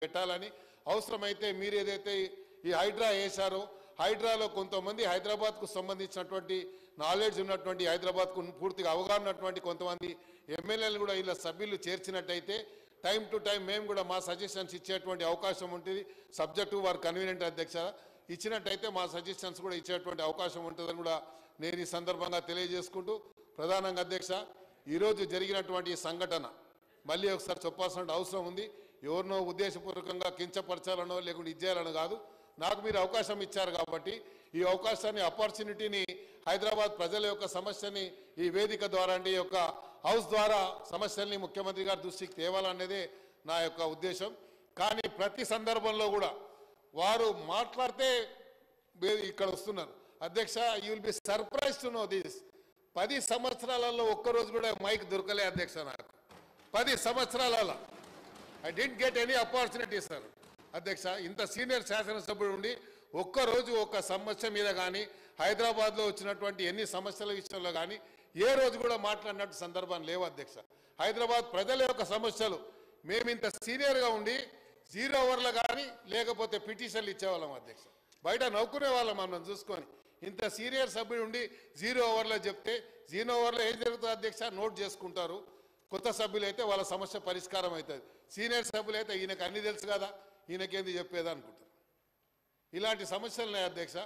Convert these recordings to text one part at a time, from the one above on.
పెట్టాలని అవసరమైతే మీరు ఏదైతే ఈ హైడ్రా వేశారో హైడ్రాలో కొంతమంది హైదరాబాద్కు సంబంధించినటువంటి నాలెడ్జ్ ఉన్నటువంటి హైదరాబాద్కు పూర్తిగా అవగాహన ఉన్నటువంటి కొంతమంది ఎమ్మెల్యేలు కూడా ఇలా సభ్యులు చేర్చినట్టయితే టైం టు టైం మేము కూడా మా సజెషన్స్ ఇచ్చేటువంటి అవకాశం ఉంటుంది. సబ్జెక్టు వారు కన్వీనియంట్ అధ్యక్ష ఇచ్చినట్టయితే మా సజెషన్స్ కూడా ఇచ్చేటువంటి అవకాశం ఉంటుందని కూడా నేను ఈ సందర్భంగా తెలియజేసుకుంటూ ప్రధానంగా అధ్యక్ష ఈరోజు జరిగినటువంటి సంఘటన మళ్ళీ ఒకసారి చెప్పాల్సిన అవసరం ఉంది. ఎవరినో ఉద్దేశపూర్వకంగా కించపరచాలనో లేకుంటే ఇచ్చేయాలనో కాదు. నాకు మీరు అవకాశం ఇచ్చారు కాబట్టి ఈ అవకాశాన్ని ఆపర్చునిటీని హైదరాబాద్ ప్రజల యొక్క సమస్యని ఈ వేదిక ద్వారా అంటే ఈ యొక్క హౌస్ ద్వారా సమస్యల్ని ముఖ్యమంత్రి గారి దృష్టికి తేవాలనేదే నా యొక్క ఉద్దేశం. కానీ ప్రతి సందర్భంలో కూడా వారు మాట్లాడితే ఇక్కడ వస్తున్నారు అధ్యక్ష. You will be surprise to know this. 10 సంవత్సరాలలో ఒక్కరోజు కూడా మైక్ దొరకలే అధ్యక్ష. నాకు 10 సంవత్సరాలలో I didn't get any opportunity sir అధ్యక్ష. ఇంత సీనియర్ శాసనసభ్యుడు ఉండి ఒక్కరోజు ఒక సమస్య మీద కానీ హైదరాబాద్లో వచ్చినటువంటి ఎన్ని సమస్యల విషయంలో కానీ ఏ రోజు కూడా మాట్లాడినట్టు సందర్భం లేవు అధ్యక్ష. హైదరాబాద్ ప్రజల యొక్క సమస్యలు మేము ఇంత సీనియర్గా ఉండి 0 అవర్లు కానీ లేకపోతే పిటిషన్లు ఇచ్చేవాళ్ళం అధ్యక్ష. బయట నవ్వుకునే వాళ్ళం మనం చూసుకొని. ఇంత సీనియర్ సభ్యుడు ఉండి 0 అవర్లో చెప్తే 0 అవర్లో ఏం జరుగుతుంది అధ్యక్ష నోట్ చేసుకుంటారు. కొత్త సభ్యులు అయితే వాళ్ళ సమస్య పరిష్కారం అవుతుంది. సీనియర్ సభ్యులు అయితే ఈయనకు అన్నీ తెలుసు కదా ఈయనకేంది చెప్పేదా అనుకుంటారు. ఇలాంటి సమస్యలున్నాయి అధ్యక్ష.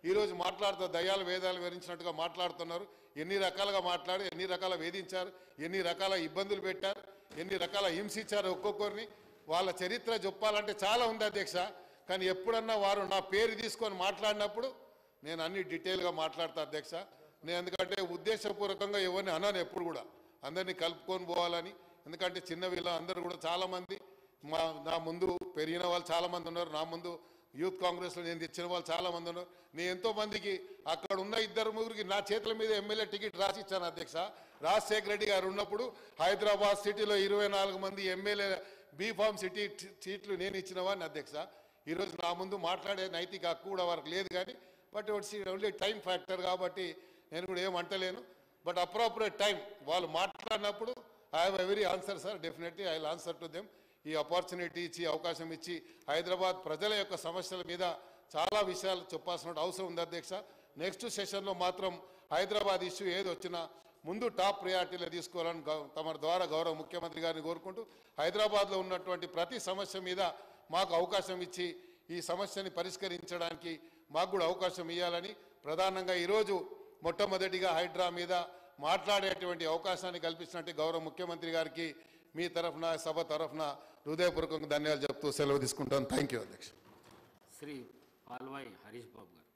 ఈరోజు మాట్లాడుతూ దయ్యాలు వేదాలు వివరించినట్టుగా మాట్లాడుతున్నారు. ఎన్ని రకాలుగా మాట్లాడి ఎన్ని రకాల వేధించారు, ఎన్ని రకాల ఇబ్బందులు పెట్టారు, ఎన్ని రకాల హింసించారు ఒక్కొక్కరిని. వాళ్ళ చరిత్ర చెప్పాలంటే చాలా ఉంది అధ్యక్ష. కానీ ఎప్పుడన్నా వారు నా పేరు తీసుకొని మాట్లాడినప్పుడు నేను అన్ని డీటెయిల్గా మాట్లాడతా అధ్యక్ష. నేను ఎందుకంటే ఉద్దేశపూర్వకంగా ఎవరిని అన్నాను ఎప్పుడు కూడా అందరినీ కలుపుకొని పోవాలని. ఎందుకంటే చిన్న వీళ్ళ అందరూ కూడా చాలామంది నా ముందు పెరిగిన వాళ్ళు చాలామంది ఉన్నారు. నా ముందు యూత్ కాంగ్రెస్లో నేను తెచ్చిన వాళ్ళు చాలామంది ఉన్నారు. నేను ఎంతోమందికి అక్కడ ఉన్న 2-3కి నా చేతుల మీద ఎమ్మెల్యే టికెట్ రాసి ఇచ్చాను అధ్యక్ష. రాజశేఖర రెడ్డి గారు ఉన్నప్పుడు హైదరాబాద్ సిటీలో 24 మంది ఎమ్మెల్యే బీఫామ్ సిటీ సీట్లు నేను ఇచ్చిన వాడిని అధ్యక్ష. ఈరోజు నా ముందు మాట్లాడే నైతిక హక్కు కూడా వారికి లేదు. కానీ but it's only time factor కాబట్టి నేను కూడా ఏమంటలేను. బట్ అప్రోప్రియేట్ టైం వాళ్ళు మాట్లాడినప్పుడు I have every answer sir. Definitely I will answer to them. ఈ ఆపర్చునిటీ ఇచ్చి అవకాశం ఇచ్చి హైదరాబాద్ ప్రజల యొక్క సమస్యల మీద చాలా విషయాలు చెప్పాల్సిన అవసరం ఉంది అధ్యక్ష. నెక్స్ట్ సెషన్లో మాత్రం హైదరాబాద్ ఇష్యూ ఏది వచ్చినా ముందు టాప్ ప్రయారిటీలో తీసుకోవాలని తమ ద్వారా గౌరవ ముఖ్యమంత్రి గారిని కోరుకుంటూ హైదరాబాద్లో ఉన్నటువంటి ప్రతి సమస్య మీద మాకు అవకాశం ఇచ్చి ఈ సమస్యని పరిష్కరించడానికి మాకు కూడా అవకాశం ఇవ్వాలని ప్రధానంగా ఈరోజు మొట్టమొదటిగా హైడ్రా మీద మాట్లాడేటువంటి అవకాశాన్ని కల్పించినట్టు గౌరవ ముఖ్యమంత్రి గారికి మీ తరఫున సభ తరఫున హృదయపూర్వకంగా ధన్యవాదాలు చెప్తూ సెలవు తీసుకుంటాను. థ్యాంక్ యూ అధ్యక్ష. శ్రీ పాల్వాయి హరీష్ బాబు గారు.